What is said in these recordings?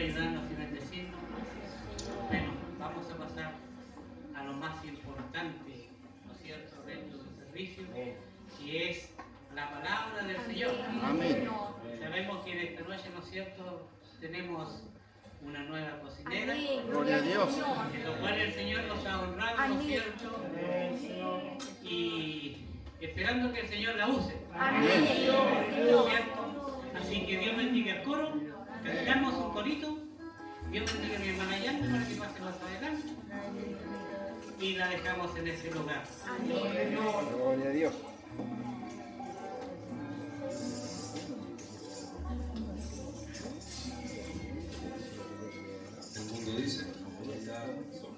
puede ayudarnos y bendecirnos. Bueno, vamos a pasar a lo más importante, ¿no es cierto?, dentro del servicio, que es la palabra del Señor. Amén. Sabemos que en esta noche, ¿no es cierto?, tenemos una nueva cocinera. Gloria a Dios. En lo cual el Señor nos ha honrado, ¿no es cierto? Y esperando que el Señor la use. Amén. ¿No es cierto? Así que Dios bendiga el coro. Cantamos un corito. Dios bendiga a mi hermana Yanda para que pase más adelante. Y la dejamos en ese lugar. Gloria a Dios. El mundo dice, ya son.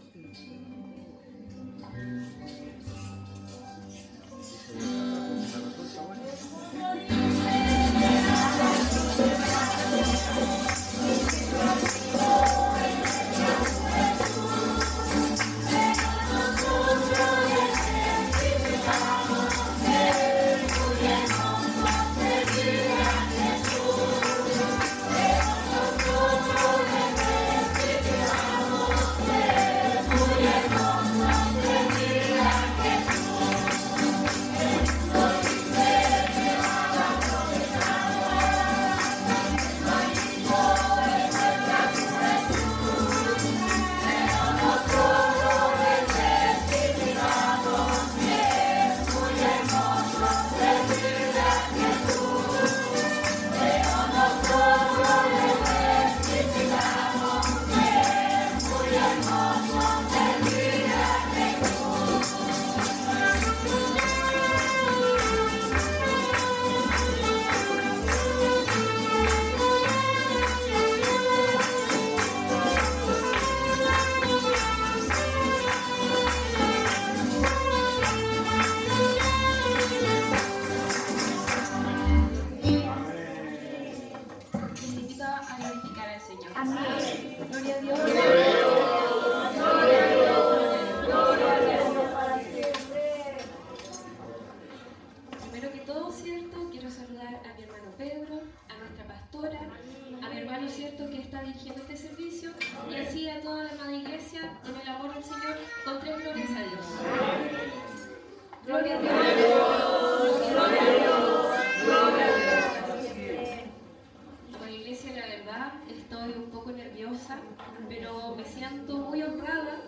Pero me siento muy honrada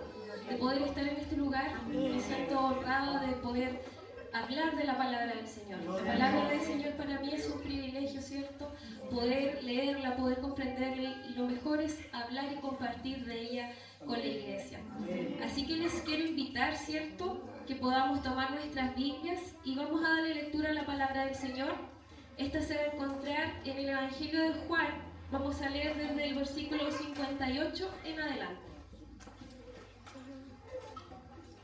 de poder estar en este lugar, me siento honrada de poder hablar de la palabra del Señor. La palabra del Señor para mí es un privilegio, ¿cierto? Poder leerla, poder comprenderla, y lo mejor es hablar y compartir de ella con la iglesia. Así que les quiero invitar, ¿cierto?, que podamos tomar nuestras Biblias y vamos a darle lectura a la palabra del Señor. Esta se va a encontrar en el Evangelio de Juan. Vamos a leer desde el versículo 58 en adelante.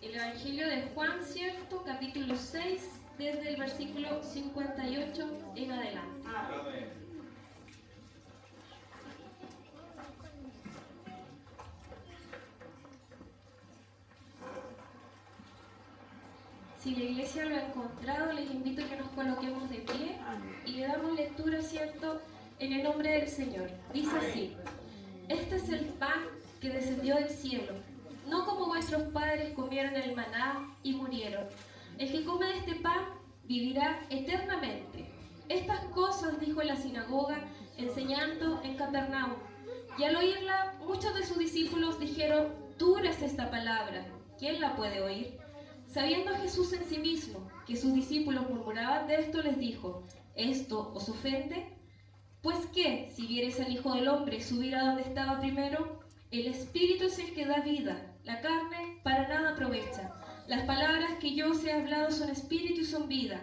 El Evangelio de Juan, ¿cierto?, capítulo 6, desde el versículo 58 en adelante. Si la iglesia lo ha encontrado, les invito a que nos coloquemos de pie y le damos lectura, ¿cierto?, en el nombre del Señor. Dice así: este es el pan que descendió del cielo, no como vuestros padres comieron el maná y murieron. El que come de este pan vivirá eternamente. Estas cosas dijo en la sinagoga, enseñando en Capernaum. Y al oírla, muchos de sus discípulos dijeron: dura es esta palabra, ¿quién la puede oír? Sabiendo Jesús en sí mismo que sus discípulos murmuraban de esto, les dijo: ¿esto os ofende? Pues qué, si viereis al Hijo del Hombre subir a donde estaba primero. El Espíritu es el que da vida, la carne para nada aprovecha. Las palabras que yo os he hablado son espíritu y son vida.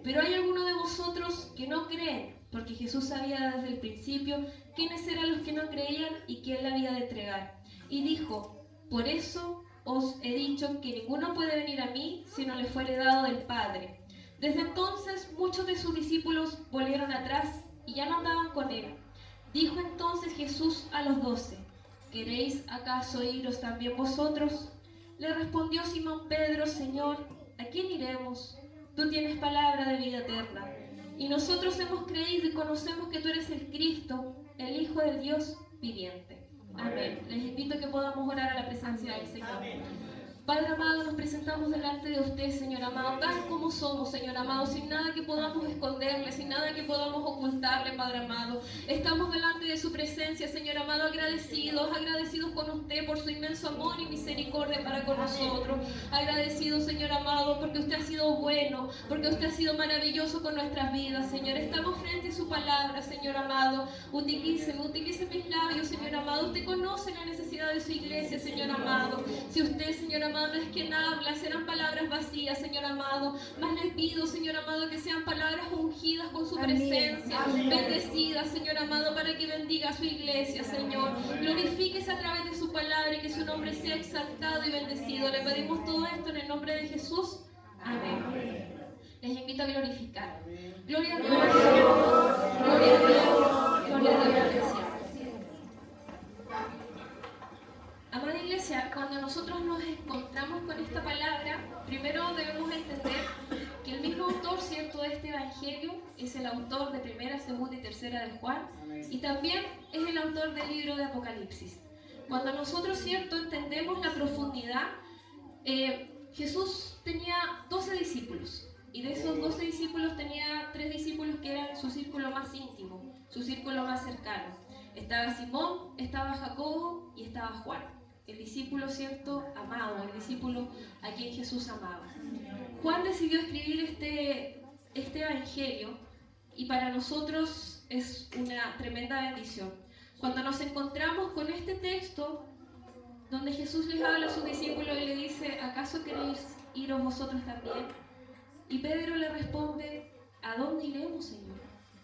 Pero hay algunos de vosotros que no creen, porque Jesús sabía desde el principio quiénes eran los que no creían y quién la había de entregar. Y dijo: por eso os he dicho que ninguno puede venir a mí si no le fuere dado del Padre. Desde entonces muchos de sus discípulos volvieron atrás y ya no andaban con él. Dijo entonces Jesús a los 12: ¿queréis acaso iros también vosotros? Le respondió Simón Pedro: Señor, ¿a quién iremos? Tú tienes palabra de vida eterna. Y nosotros hemos creído y conocemos que tú eres el Cristo, el Hijo del Dios viviente. Amén. Les invito a que podamos orar a la presencia del Señor. Padre amado, nos presentamos delante de usted, Señor amado, tal como somos, Señor amado, sin nada que podamos esconderle, sin nada que podamos ocultarle, Padre amado. Estamos delante de su presencia, Señor amado, agradecidos con usted por su inmenso amor y misericordia para con nosotros. Agradecidos, Señor amado, porque usted ha sido bueno, porque usted ha sido maravilloso con nuestras vidas, Señor. Estamos frente a su palabra, Señor amado. Utilice mis labios, Señor amado. Usted conoce la necesidad de su iglesia, Señor amado. Si usted, Señor amado, no es quien habla, serán palabras vacías, Señor amado. Más le pido, Señor amado, que sean palabras ungidas con su presencia, bendecidas, Señor amado, para que bendiga a su iglesia, Señor. Glorifíquese a través de su palabra y que su nombre sea exaltado y bendecido. Le pedimos todo esto en el nombre de Jesús. Amén. Les invito a glorificar. Gloria a Dios. Gloria a Dios. Gloria a Dios, iglesia. Amada iglesia, cuando nosotros nos encontramos con esta palabra, primero debemos entender que el mismo autor, ¿cierto?, de este evangelio es el autor de primera, segunda y tercera de Juan, y también es el autor del libro de Apocalipsis. Cuando nosotros, ¿cierto?, entendemos la profundidad, Jesús tenía 12 discípulos, y de esos 12 discípulos tenía 3 discípulos que eran su círculo más íntimo, su círculo más cercano. Estaba Simón, estaba Jacobo y estaba Juan. El discípulo, ¿cierto?, amado, el discípulo a quien Jesús amaba. Juan decidió escribir este evangelio y para nosotros es una tremenda bendición. Cuando nos encontramos con este texto donde Jesús les habla a sus discípulos y le dice: ¿acaso queréis iros vosotros también? Y Pedro le responde: ¿a dónde iremos, Señor?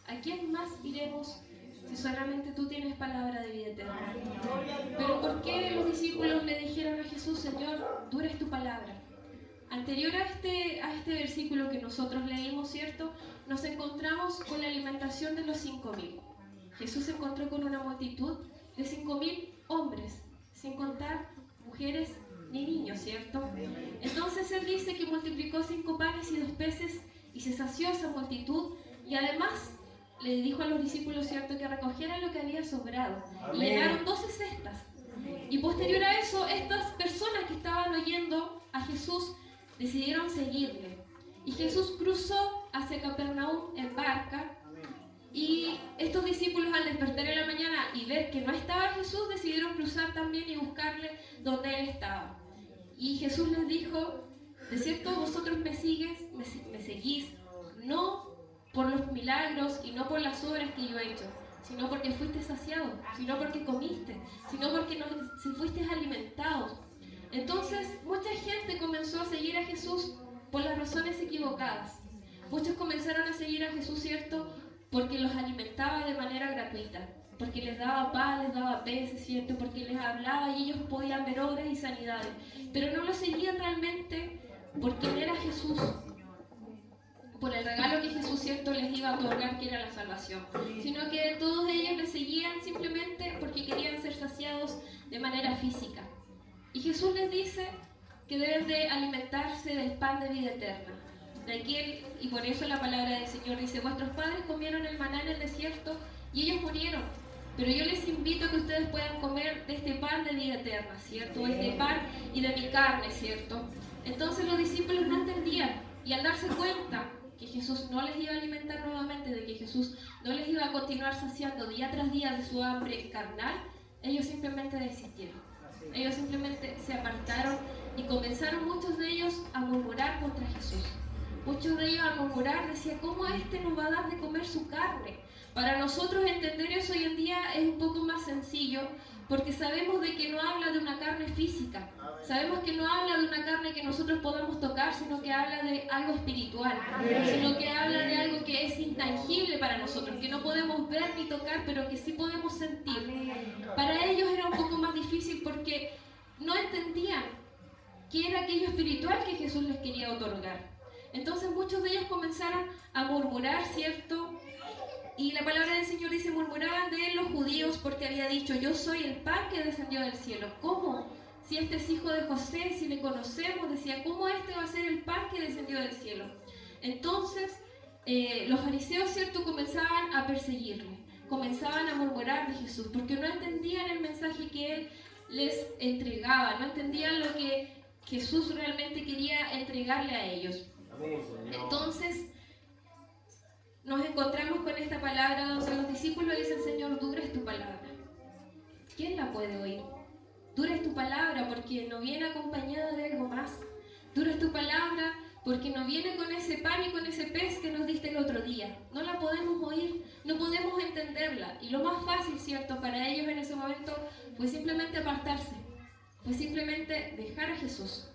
¿A quién más iremos si solamente tú tienes palabra de vida eterna? Pero ¿por qué los discípulos le dijeron a Jesús: Señor, dura es tu palabra? Anterior a este versículo que nosotros leímos, ¿cierto?, nos encontramos con la alimentación de los 5.000. Jesús se encontró con una multitud de 5.000 hombres, sin contar mujeres ni niños, ¿cierto? Entonces Él dice que multiplicó 5 panes y 2 peces y se sació esa multitud, y además le dijo a los discípulos, ¿cierto?, que recogieran lo que había sobrado. Y llenaron 12 cestas. Y posterior a eso, estas personas que estaban oyendo a Jesús decidieron seguirle. Y Jesús cruzó hacia Capernaum en barca. Y estos discípulos, al despertar en la mañana y ver que no estaba Jesús, decidieron cruzar también y buscarle donde Él estaba. Y Jesús les dijo: de cierto vosotros me seguís, no por los milagros y no por las obras que yo he hecho, sino porque fuiste saciados, sino porque comiste, sino porque si fuiste alimentados. Entonces mucha gente comenzó a seguir a Jesús por las razones equivocadas. Muchos comenzaron a seguir a Jesús, ¿cierto?, porque los alimentaba de manera gratuita, porque les daba pan, les daba peces, ¿cierto?, porque les hablaba y ellos podían ver obras y sanidades, pero no lo seguían realmente por quién era Jesús, por el regalo que Jesús, ¿cierto?, les iba a otorgar, que era la salvación, sino que todos ellos le seguían simplemente porque querían ser saciados de manera física. Y Jesús les dice que deben de alimentarse del pan de vida eterna, de aquel, y por eso la palabra del Señor dice: vuestros padres comieron el maná en el desierto y ellos murieron, pero yo les invito a que ustedes puedan comer de este pan de vida eterna, ¿cierto?, de este pan y de mi carne, ¿cierto? Entonces los discípulos no entendían, y al darse cuenta que Jesús no les iba a alimentar nuevamente, de que Jesús no les iba a continuar saciando día tras día de su hambre carnal, ellos simplemente desistieron. Ellos simplemente se apartaron y comenzaron muchos de ellos a murmurar contra Jesús. Muchos de ellos a murmurar, decían: ¿cómo este nos va a dar de comer su carne? Para nosotros entender eso hoy en día es un poco más sencillo, porque sabemos de que no habla de una carne física, sabemos que no habla de una carne que nosotros podamos tocar, sino que habla de algo espiritual, sino que habla de algo que es intangible para nosotros, que no podemos ver ni tocar, pero que sí podemos sentir. Para ellos era un poco más difícil porque no entendían qué era aquello espiritual que Jesús les quería otorgar. Entonces muchos de ellos comenzaron a murmurar, ¿cierto? Y la palabra del Señor dice: murmuraban de él los judíos porque había dicho: yo soy el pan que descendió del cielo. ¿Cómo? Si este es hijo de José, si le conocemos, decía: ¿cómo este va a ser el pan que descendió del cielo? Entonces los fariseos, ¿cierto?, comenzaban a perseguirle. comenzaban a murmurar de Jesús, porque no entendían el mensaje que Él les entregaba, no entendían lo que Jesús realmente quería entregarle a ellos. Entonces, nos encontramos con esta palabra donde los discípulos dicen: Señor, dura es tu palabra. ¿Quién la puede oír? Dura es tu palabra porque no viene acompañada de algo más. Dura es tu palabra porque no viene con ese pan y con ese pez que nos diste el otro día. No la podemos oír, no podemos entenderla. Y lo más fácil, ¿cierto?, para ellos en ese momento fue simplemente apartarse, fue simplemente dejar a Jesús.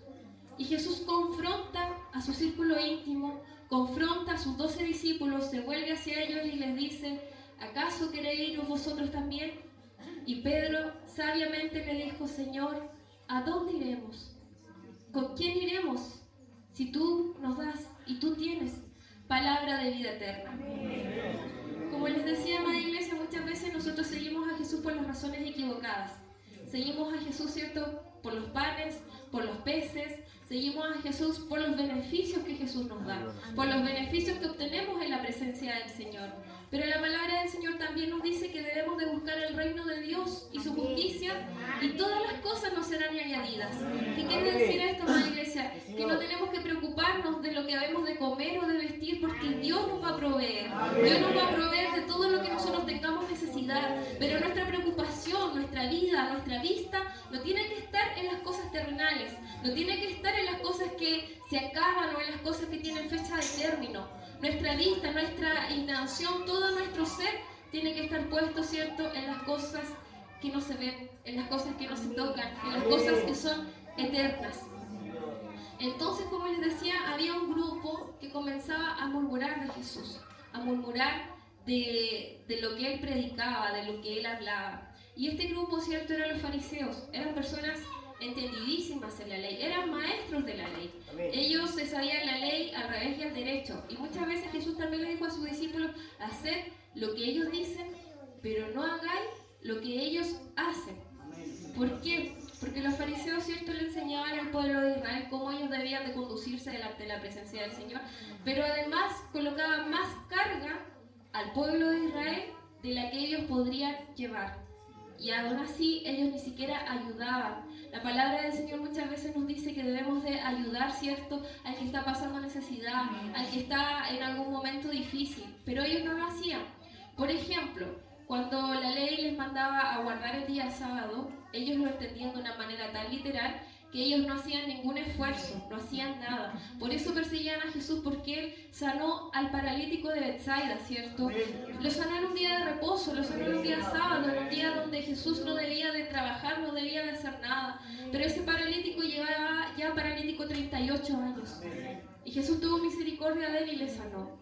Y Jesús confronta a su círculo íntimo, confronta a sus 12 discípulos, se vuelve hacia ellos y les dice: ¿acaso queréis iros vosotros también? Y Pedro sabiamente le dijo: Señor, ¿a dónde iremos? ¿Con quién iremos? Si tú nos das y tú tienes palabra de vida eterna. Como les decía, amada iglesia, muchas veces nosotros seguimos a Jesús por las razones equivocadas. Seguimos a Jesús, ¿cierto?, por los panes, por los peces. Seguimos a Jesús por los beneficios que Jesús nos da, por los beneficios que obtenemos en la presencia del Señor. Pero la palabra del Señor también nos dice que debemos de buscar el reino de Dios y su justicia, y todas las cosas nos serán añadidas. ¿Qué quiere decir esto, amada iglesia? Que no tenemos que preocuparnos de lo que habemos de comer o de vestir, porque Dios nos va a proveer. Dios nos va a proveer de todo lo que nosotros tengamos necesidad. Pero nuestra preocupación, nuestra vida, nuestra vista, no tiene que estar en las cosas terrenales, no tiene que estar en las cosas que se acaban o en las cosas que tienen fecha de término. Nuestra vista, nuestra intención, todo nuestro ser tiene que estar puesto, ¿cierto?, en las cosas que no se ven, en las cosas que no se tocan, en las cosas que son eternas. Entonces, como les decía, había un grupo que comenzaba a murmurar de Jesús, a murmurar de lo que Él predicaba, de lo que Él hablaba. Y este grupo, ¿cierto?, eran los fariseos, eran personas entendidísimas en la ley, eran maestros de la ley. Ellos se sabían la ley al revés y al derecho. Y muchas veces Jesús también le dijo a sus discípulos: haced lo que ellos dicen, pero no hagáis lo que ellos hacen. ¿Por qué? Porque los fariseos, ¿cierto?, le enseñaban al pueblo de Israel cómo ellos debían de conducirse delante de la presencia del Señor, pero además colocaban más carga al pueblo de Israel de la que ellos podrían llevar. Y aún así ellos ni siquiera ayudaban. La palabra del Señor muchas veces nos dice que debemos de ayudar, ¿cierto?, al que está pasando necesidad, al que está en algún momento difícil, pero ellos no lo hacían. Por ejemplo, cuando la ley les mandaba a guardar el día sábado, ellos lo entendían de una manera tan literal que ellos no hacían ningún esfuerzo, no hacían nada. Por eso perseguían a Jesús, porque Él sanó al paralítico de Betsaida, ¿cierto? Lo sanó en un día de reposo, lo sanó en un día sábado, en un día donde Jesús no debía de trabajar, no debía de hacer nada. Pero ese paralítico llevaba ya paralítico 38 años. Y Jesús tuvo misericordia de él y le sanó.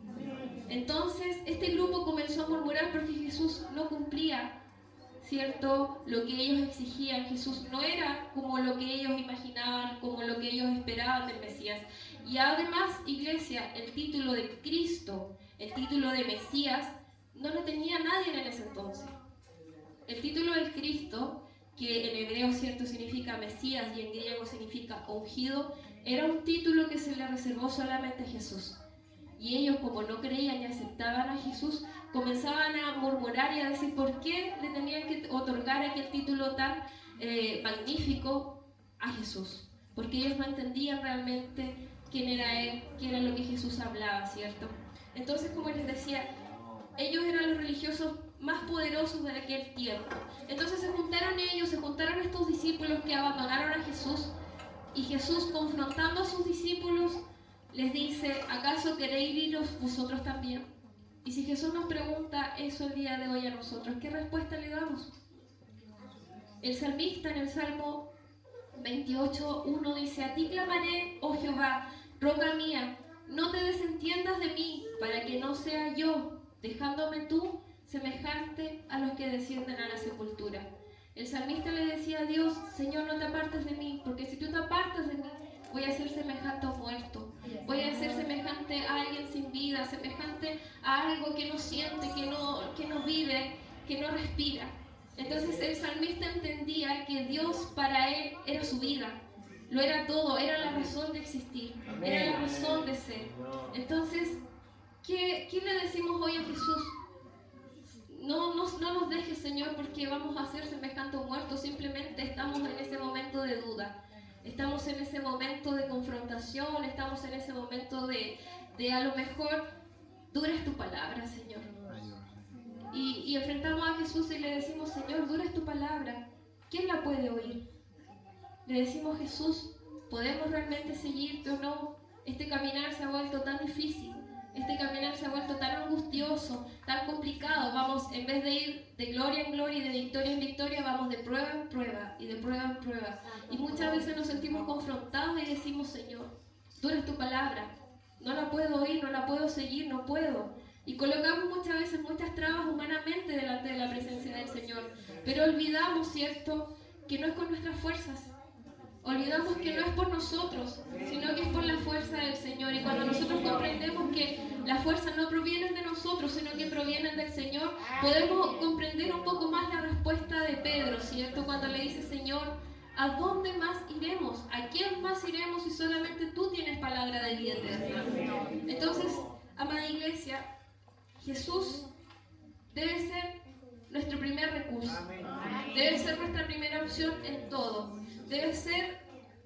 Entonces, este grupo comenzó a murmurar porque Jesús no cumplía, ¿cierto?, lo que ellos exigían. Jesús no era como lo que ellos imaginaban, como lo que ellos esperaban del Mesías. Y además, iglesia, el título de Cristo, el título de Mesías, no lo tenía nadie en ese entonces. El título del Cristo, que en hebreo, ¿cierto?, significa Mesías y en griego significa ungido, era un título que se le reservó solamente a Jesús. Y ellos, como no creían y aceptaban a Jesús, comenzaban a murmurar y a decir por qué le tenían que otorgar aquel título tan magnífico a Jesús. Porque ellos no entendían realmente quién era Él, qué era lo que Jesús hablaba, ¿cierto? Entonces, como les decía, ellos eran los religiosos más poderosos de aquel tiempo. Entonces se juntaron estos discípulos que abandonaron a Jesús, y Jesús, confrontando a sus discípulos, les dice: ¿acaso queréis iros vosotros también? Y si Jesús nos pregunta eso el día de hoy a nosotros, ¿qué respuesta le damos? El salmista en el Salmo 28:1 dice: a ti clamaré, oh Jehová, roca mía, no te desentiendas de mí, para que no sea yo, dejándome tú, semejante a los que descienden a la sepultura. El salmista le decía a Dios: Señor, no te apartes de mí, porque si tú te apartas de mí, voy a ser semejante a un muerto, voy a ser semejante a alguien sin vida, semejante a algo que no siente, que no vive, que no respira. Entonces el salmista entendía que Dios para él era su vida, lo era todo, era la razón de existir, era la razón de ser. Entonces, ¿qué le decimos hoy a Jesús? no nos dejes, Señor, porque vamos a ser semejantes muertos. Simplemente estamos en ese momento de duda. Estamos en ese momento de confrontación. Estamos en ese momento de a lo mejor dura es tu palabra, Señor. Y enfrentamos a Jesús y le decimos, Señor, dura es tu palabra. ¿Quién la puede oír? Le decimos, Jesús, ¿podemos realmente seguirte o no? Este caminar se ha vuelto tan difícil. Este caminar se ha vuelto tan angustioso, tan complicado. Vamos, en vez de ir de gloria en gloria y de victoria en victoria, vamos de prueba en prueba y de prueba en prueba. Y muchas veces nos sentimos confrontados y decimos, Señor, dura es tu palabra. No la puedo oír, no la puedo seguir, no puedo. Y colocamos muchas veces muchas trabas humanamente delante de la presencia del Señor. Pero olvidamos, ¿cierto?, que no es con nuestras fuerzas. Olvidamos que no es por nosotros, sino que es por la fuerza del Señor. Y cuando nosotros comprendemos que las fuerzas no provienen de nosotros, sino que provienen del Señor, podemos comprender un poco más la respuesta de Pedro, ¿cierto? Cuando le dice, Señor, ¿a dónde más iremos? ¿A quién más iremos si solamente tú tienes palabra de vida eterna? Entonces, amada iglesia, Jesús debe ser nuestro primer recurso. Debe ser nuestra primera opción en todo. Debe ser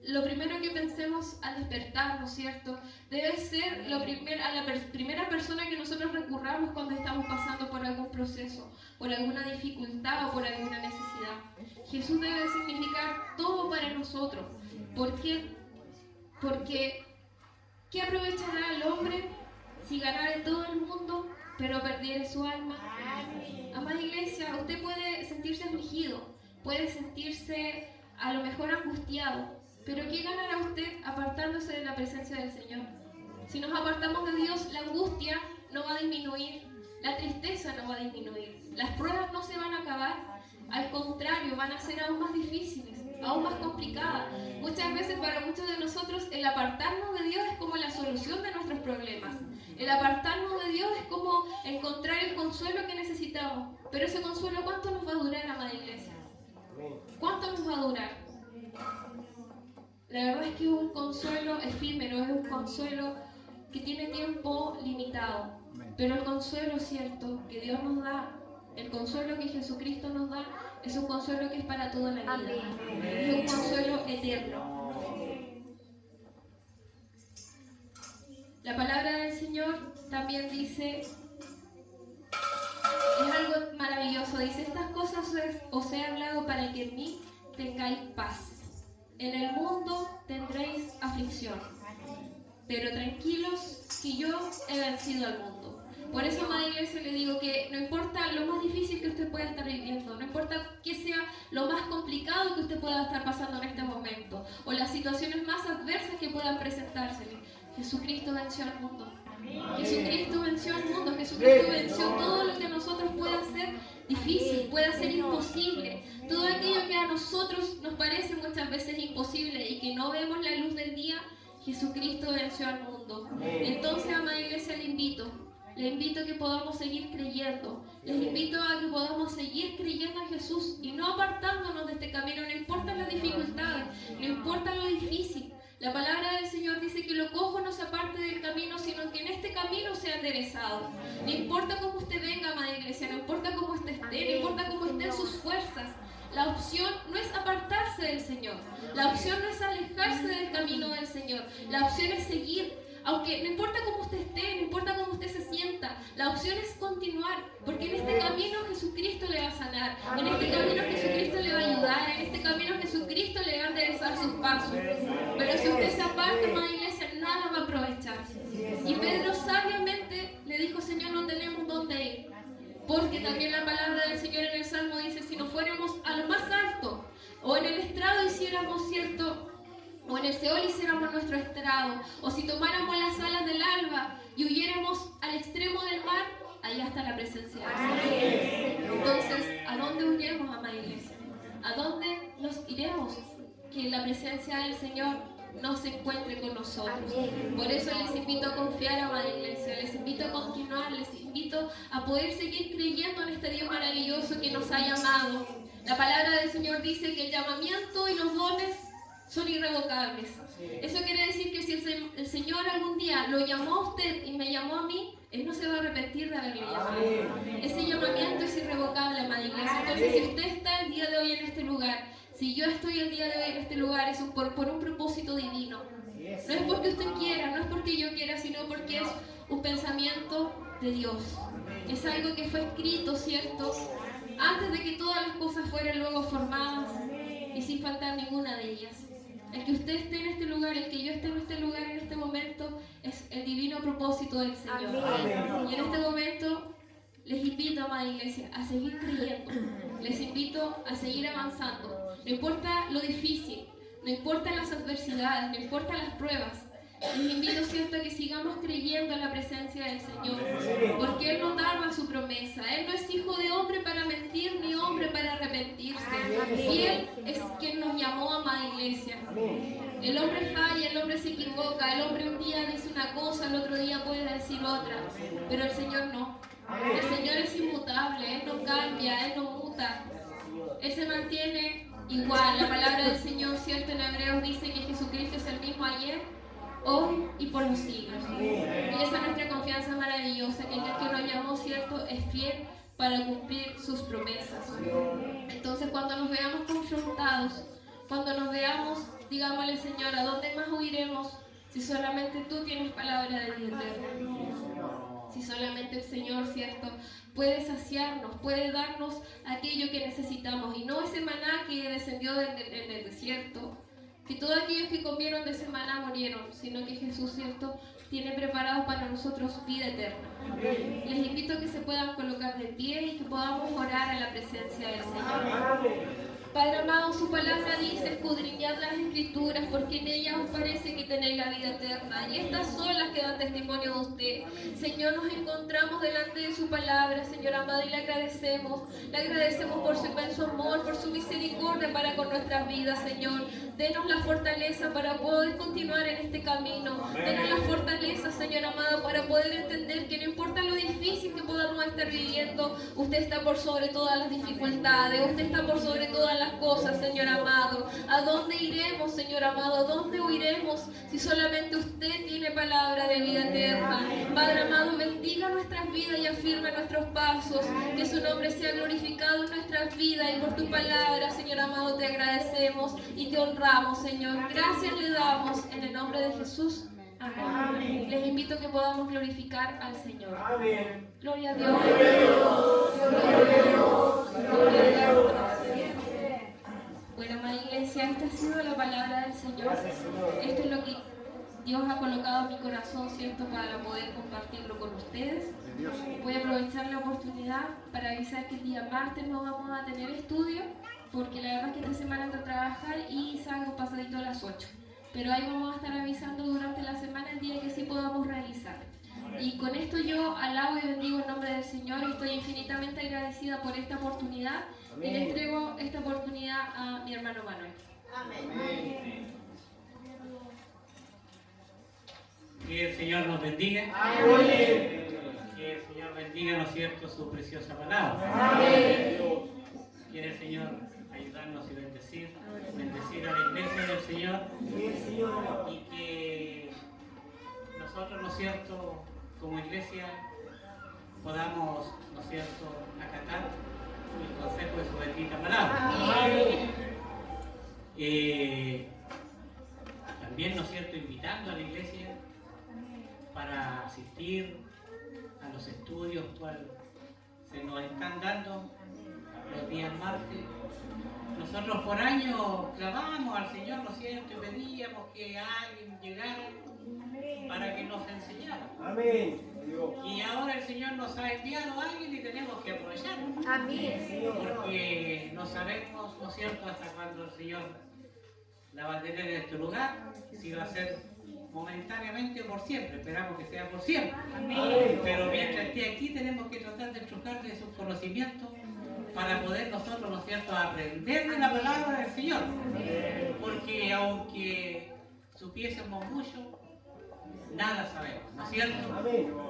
lo primero que pensemos al despertarnos, ¿cierto? Debe ser a la primera persona que nosotros recurramos cuando estamos pasando por algún proceso, por alguna dificultad o por alguna necesidad. Jesús debe significar todo para nosotros. ¿Por qué? Porque ¿qué aprovechará el hombre si ganare todo el mundo pero perdiere su alma? Amada iglesia, usted puede sentirse afligido, puede sentirse a lo mejor angustiado, pero ¿qué ganará usted apartándose de la presencia del Señor? Si nos apartamos de Dios, la angustia no va a disminuir, la tristeza no va a disminuir, las pruebas no se van a acabar, al contrario, van a ser aún más difíciles, aún más complicadas. Muchas veces para muchos de nosotros el apartarnos de Dios es como la solución de nuestros problemas. El apartarnos de Dios es como encontrar el consuelo que necesitamos. Pero ese consuelo, ¿cuánto nos va a durar, amada iglesia? ¿Cuánto nos va a durar? La verdad es que es un consuelo efímero, es un consuelo que tiene tiempo limitado. Pero el consuelo cierto que Dios nos da, el consuelo que Jesucristo nos da, es un consuelo que es para toda la vida. Es un consuelo eterno. La palabra del Señor también dice, es algo maravilloso, dice, estas cosas os he hablado para que en mí tengáis paz. En el mundo tendréis aflicción, pero tranquilos que yo he vencido al mundo. Por eso, amada iglesia, le digo que no importa lo más difícil que usted pueda estar viviendo, no importa que sea lo más complicado que usted pueda estar pasando en este momento, o las situaciones más adversas que puedan presentársele, Jesucristo venció al mundo. Jesucristo venció al mundo. Jesucristo venció todo lo que a nosotros pueda ser difícil, pueda ser imposible. Todo aquello que a nosotros nos parece muchas veces imposible y que no vemos la luz del día, Jesucristo venció al mundo. Entonces, amada iglesia, le invito a que podamos seguir creyendo. Les invito a que podamos seguir creyendo en Jesús y no apartándonos de este camino, no importa las dificultades, no importa lo difícil. La palabra del Señor dice que lo cojo no se aparte del camino, sino que en este camino sea enderezado. No importa cómo usted venga, amada iglesia, no importa cómo usted esté, no importa cómo estén sus fuerzas. La opción no es apartarse del Señor. La opción no es alejarse del camino del Señor. La opción es seguir. Aunque no importa cómo usted esté, no importa cómo usted se sienta, la opción es continuar, porque en este camino Jesucristo le va a sanar, en este camino Jesucristo le va a ayudar, en este camino Jesucristo le va a enderezar sus pasos. Pero si usted se aparta, amada iglesia, nada va a aprovechar. Y Pedro sabiamente le dijo, Señor, no tenemos dónde ir, porque también la palabra del Señor en el Salmo dice, si no fuéramos a lo más alto, o en el estrado hiciéramos cierto, o en el Seol hiciéramos nuestro estrado, o si tomáramos las alas del alba y huyéramos al extremo del mar, allá está la presencia del Señor. Entonces, ¿a dónde huiremos, amada iglesia? ¿A dónde nos iremos? Que la presencia del Señor no se encuentre con nosotros. Por eso les invito a confiar, amada iglesia, les invito a continuar, les invito a poder seguir creyendo en este Dios maravilloso que nos ha llamado. La palabra del Señor dice que el llamamiento y los dones son irrevocables. Eso quiere decir que si el Señor algún día lo llamó a usted y me llamó a mí, Él no se va a arrepentir de haberle llamado. Ese llamamiento es irrevocable, amada iglesia. Entonces, si usted está el día de hoy en este lugar, si yo estoy el día de hoy en este lugar, es por un propósito divino. No es porque usted quiera, no es porque yo quiera, sino porque es un pensamiento de Dios. Es algo que fue escrito, ¿cierto? Antes de que todas las cosas fueran luego formadas y sin faltar ninguna de ellas. El que usted esté en este lugar, el que yo esté en este lugar en este momento, es el divino propósito del Señor. Amén. Y en este momento les invito, amada iglesia, a seguir creyendo. Les invito a seguir avanzando. No importa lo difícil, no importa las adversidades, no importa las pruebas. Les invito, ¿cierto?, a que sigamos creyendo en la presencia del Señor, porque Él no tarda su promesa. Él no es hijo de hombre para mentir, ni hombre para arrepentirse. Y Él es quien nos llamó, amada iglesia. El hombre falla, el hombre se equivoca, el hombre un día dice una cosa, el otro día puede decir otra, pero el Señor no. El Señor es inmutable, Él no cambia, Él no muta. Él se mantiene igual. La palabra del Señor, ¿cierto?, en Hebreos dice que Jesucristo es el mismo ayer, hoy y por los siglos. Y esa es nuestra confianza maravillosa, que el que nos llamó, ¿cierto?, es fiel para cumplir sus promesas. Entonces, cuando nos veamos confrontados, cuando nos veamos, digámosle, Señor, ¿a dónde más huiremos si solamente tú tienes palabra de vida eterna? Si solamente el Señor, ¿cierto?, puede saciarnos, puede darnos aquello que necesitamos, y no ese maná que descendió en el desierto, que todos aquellos que comieron de ese maná murieron, sino que Jesús, ¿cierto?, tiene preparado para nosotros vida eterna. Les invito a que se puedan colocar de pie y que podamos orar a la presencia del Señor. Padre amado, su palabra dice: escudriñad las Escrituras, porque en ellas os parece que tenéis la vida eterna, y estas son las que dan testimonio de usted. Señor, nos encontramos delante de su palabra, Señor amado, y le agradecemos por su inmenso amor, por su misericordia para con nuestras vidas, Señor. Denos la fortaleza para poder continuar en este camino. Denos la fortaleza, Señor amado, para poder entender que no importa lo difícil que podamos estar viviendo, usted está por sobre todas las dificultades, usted está por sobre todas las cosas, Señor amado. ¿A dónde iremos, Señor amado? ¿A dónde huiremos si solamente usted tiene palabra de vida eterna? Padre amado, bendiga nuestras vidas y afirma nuestros pasos. Que su nombre sea glorificado en nuestras vidas, y por tu palabra, Señor amado, te agradecemos y te honramos, Señor. Gracias le damos en el nombre de Jesús. Amén. Les invito a que podamos glorificar al Señor. Amén. Gloria a Dios. Gloria a Dios. Gloria a Dios. Bueno, amada iglesia, esta ha sido la palabra del Señor. Esto es lo que Dios ha colocado en mi corazón, ¿cierto?, para poder compartirlo con ustedes. Voy a aprovechar la oportunidad para avisar que el día martes no vamos a tener estudio, porque la verdad es que esta semana ando a trabajar y salgo pasadito a las 8. Pero ahí vamos a estar avisando durante la semana el día que sí podamos realizar. Y con esto yo alabo y bendigo el nombre del Señor, y estoy infinitamente agradecida por esta oportunidad. Amén. Y le entrego esta oportunidad a mi hermano Manuel. Amén. Que el Señor nos bendiga. Amén. Que el Señor bendiga, ¿no es cierto?, su preciosa palabra. Amén. Quiere el Señor ayudarnos y bendecir a la iglesia del Señor, y que nosotros, ¿no es cierto?, como iglesia podamos, ¿no es cierto?, acatar el consejo de su bendita palabra. También, ¿no es cierto?, invitando a la iglesia para asistir a los estudios cuales se nos están dando los días martes. Nosotros por años clamamos al Señor, ¿no es cierto?, y pedíamos que alguien llegara para que nos enseñara. Amén. Y ahora el Señor nos ha enviado a alguien y tenemos que aprovecharlo. Amén. Porque no sabemos, ¿no es cierto?, hasta cuándo el Señor la va a tener en este lugar, si va a ser momentáneamente o por siempre. Esperamos que sea por siempre. Amén. Pero mientras esté aquí tenemos que tratar de chocarle sus conocimientos para poder nosotros, ¿no es cierto?, aprender de la palabra del Señor. Porque aunque supiésemos mucho, nada sabemos, ¿no es cierto?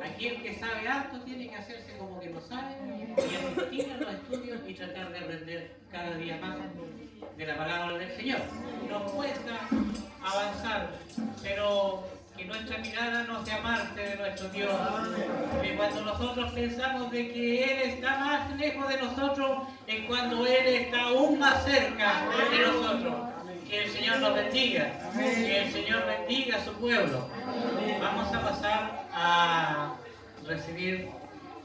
Aquí el que sabe harto tiene que hacerse como que no sabe y asistir a los estudios y tratar de aprender cada día más de la palabra del Señor. nos cuesta avanzar, pero que nuestra mirada no se aparte de nuestro Dios. Que cuando nosotros pensamos de que Él está más lejos de nosotros, es cuando Él está aún más cerca de nosotros. Que el Señor nos bendiga, que el Señor bendiga a su pueblo. Vamos a pasar a recibir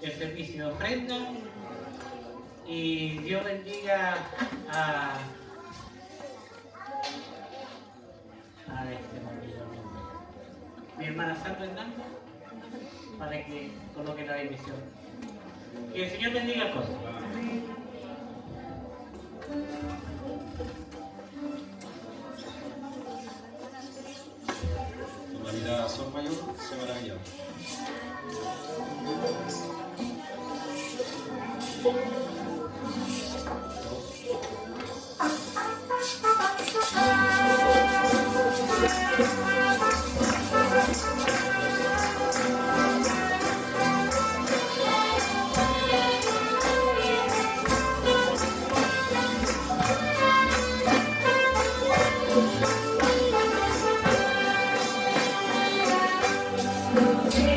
el servicio de ofrenda y Dios bendiga a este maravilloso hombre. Mi hermana Sandra Hernández, para que coloque la bendición. Que el Señor bendiga a todos. Tonalidad sol mayor, se maravilla. Thank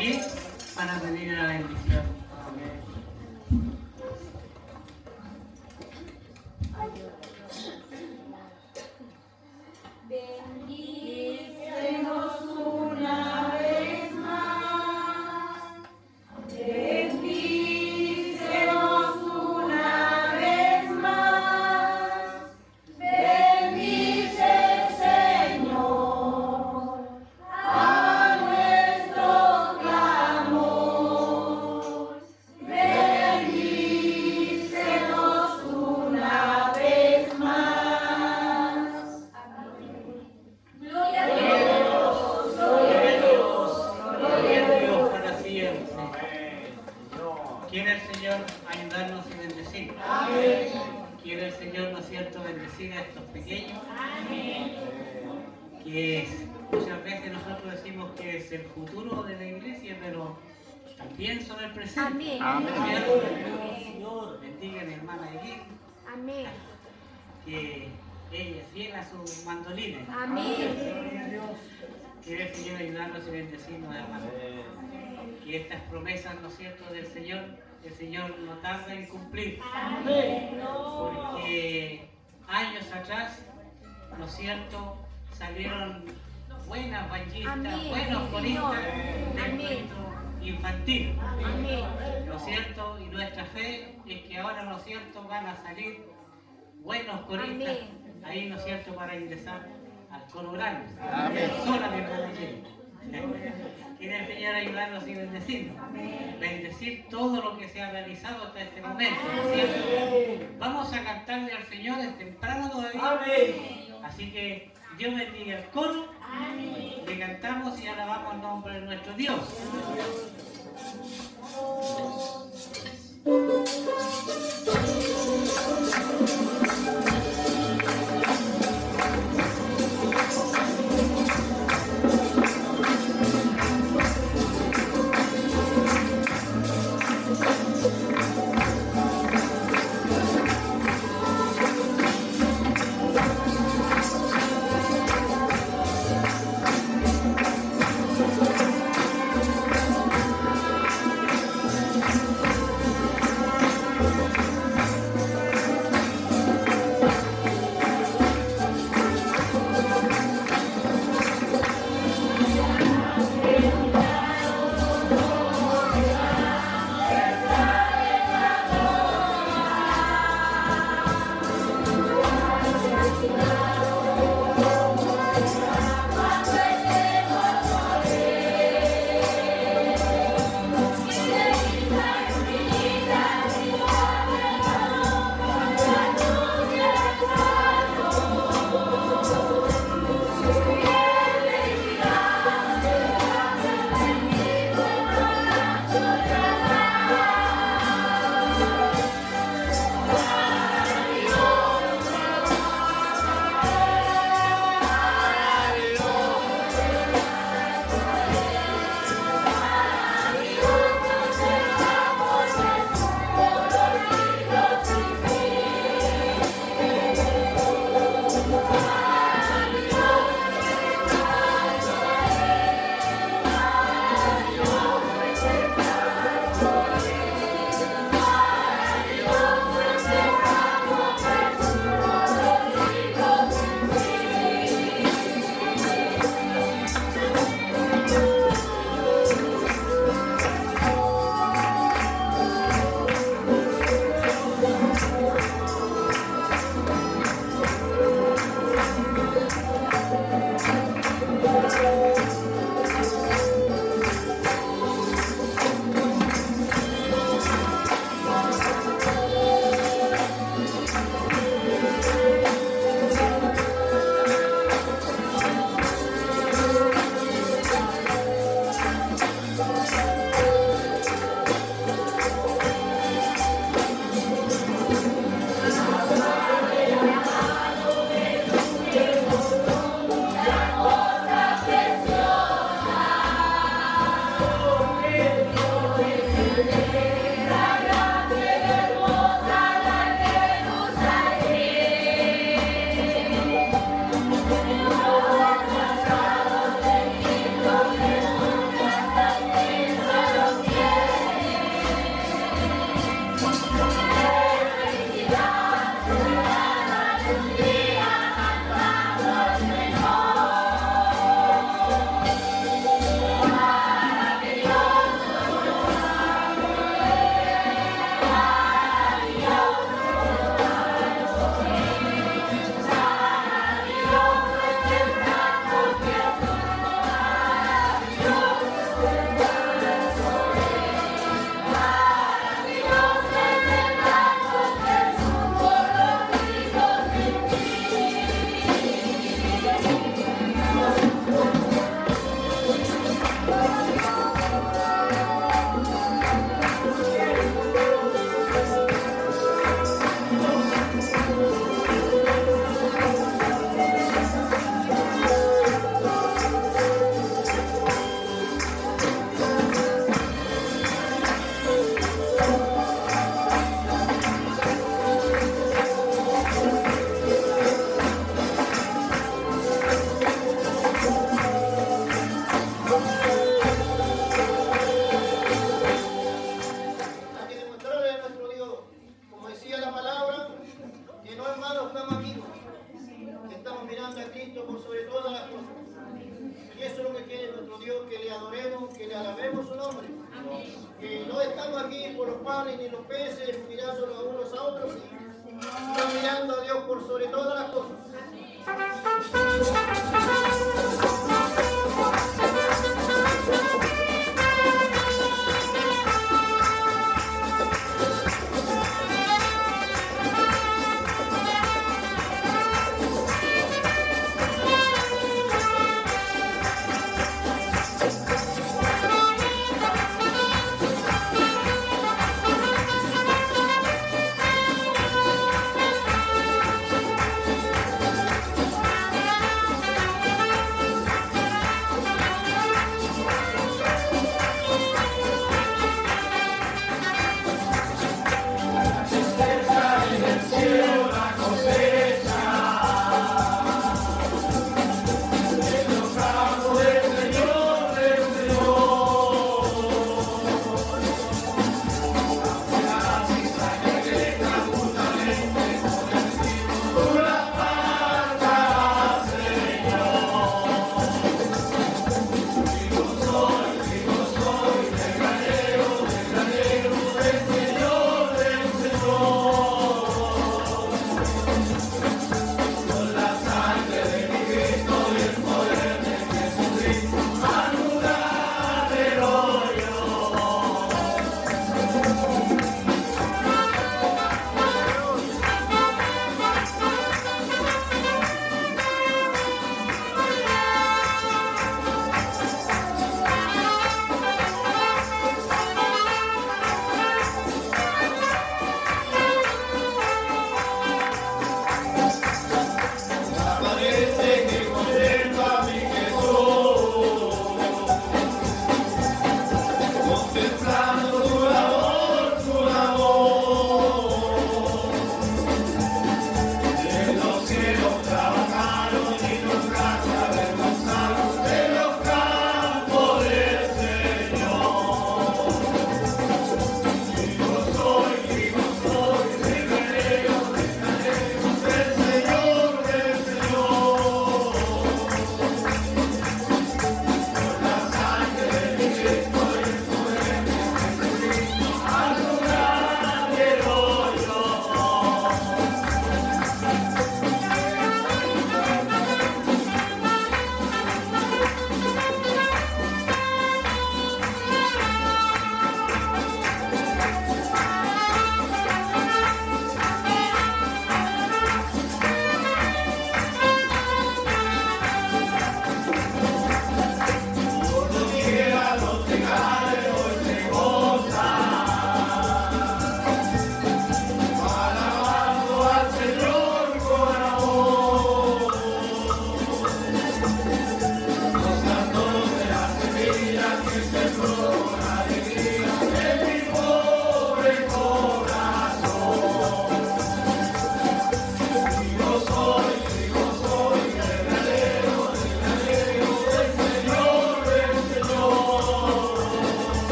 pie para pedir la bendición. Bendícenos una vez más. Bendícenos una vez más. Bendice, Señor, a nuestro clamor. Bendícenos una vez más. Gloria a Dios, gloria a Dios, Gloria a Dios para siempre. Quiere el Señor ayudarnos y bendecirnos. Quiere el Señor, ¿no es cierto?, bendecir a estos pequeños. Que muchas veces nosotros decimos que es el futuro de la iglesia, pero también son el presente. Amén. Señor, bendiga a mi hermana Edith, Amén. que ella es fiel a sus mandolines. Amén. Quiere el Señor ayudarnos y bendecirnos, hermano. Que estas promesas, ¿no es cierto?, del Señor, el Señor no tarda en cumplir. Porque años atrás, ¿no es cierto?, salieron buenas banchistas, Amén, buenos coristas del Amén. corito infantil. Amén. ¿No es cierto? Y nuestra fe es que ahora, ¿no es cierto?, van a salir buenos coristas ahí, ¿no es cierto?, para ingresar al coro grande. Amén. Sola mi hermana Jenny. Quiere el Señor ayudarnos y bendecirnos. Bendecir todo lo que se ha realizado hasta este momento, ¿no es cierto? Vamos a cantarle al Señor, es temprano todavía. Así que Dios bendiga el coro. Le cantamos y alabamos el nombre de nuestro Dios. aquí por los panes ni los peces, mirándonos a unos a otros y mirando a Dios por sobre todas las cosas.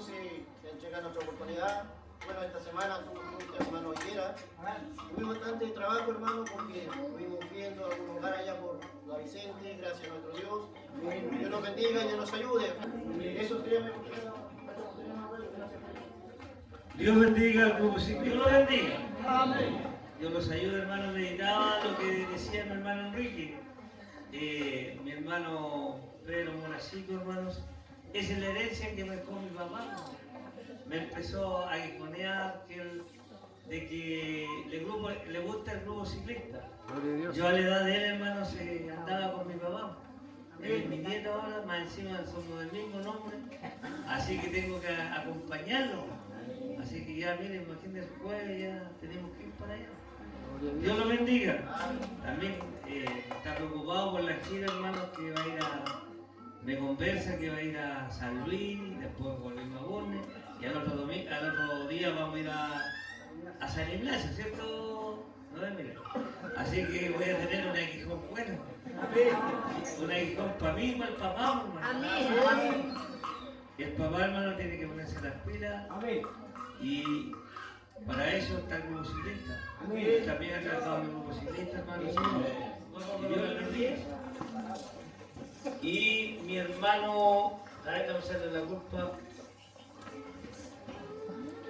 si entregan otra oportunidad. Bueno, esta semana tuvimos hermano Higuera. Tuvimos bastante trabajo, hermano, porque estuvimos viendo algún lugar allá por la Vicente, gracias a nuestro Dios. Dios nos bendiga y Dios nos ayude. Eso sería mi oportunidad. Dios bendiga al grupo. Dios los bendiga. Dios los ayude, hermano. Meditaba lo que decía mi hermano Enrique. Mi hermano Pedro Morachico, hermanos. Esa es la herencia que me dejó mi papá. Me empezó a guijonear de que le gusta el grupo ciclista. Gloria a Dios. Yo a la edad de él, hermano, andaba con mi papá. Él es mi nieto ahora, más encima somos del mismo nombre. Así que tengo que acompañarlo. Así que ya, miren, imagínense el jueves, ya tenemos que ir para allá. Dios lo bendiga. También está preocupado por la gira, hermano, que va a ir me conversa que va a ir a San Luis, después volvemos a Borne, y al otro día vamos a ir a San Ignacio, ¿cierto? ¿No ves? Mira. Así que voy a tener un aguijón bueno. Un aguijón para mí y para el papá, hermano. Amén. Y el papá, hermano, tiene que ponerse las pilas. Y para eso está el grupo ciclista. También ha tratado el grupo ciclista, hermano. Y Dios le bendiga. Y mi hermano, a ver, vamos a hacerle la culpa.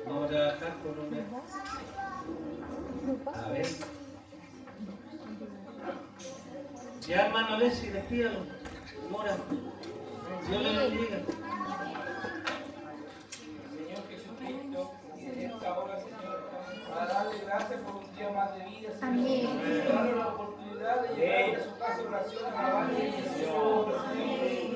Vamos a trabajar con un... A ver. Ya, hermano, Leslie, despídalo. Mora. Dios le bendiga. Señor Jesucristo, en esta hora, Señor, para darle gracias por un día más de vida, Señor. Amén. Darle la oportunidad de llegar a su casa de oración, alabarle al Señor.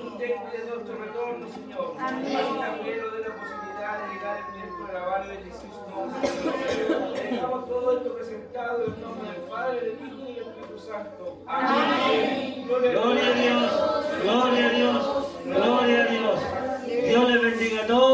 Usted cuide de nuestro retorno, Señor. Amén. Así también nos dé la posibilidad de llegar el miércoles a alabarle y decir su nombre, Señor. Dejamos todo esto presentado en nombre del Padre, del Hijo y del Espíritu Santo. Amén. Gloria a Dios, gloria a Dios, gloria a Dios. Dios les bendiga a todos.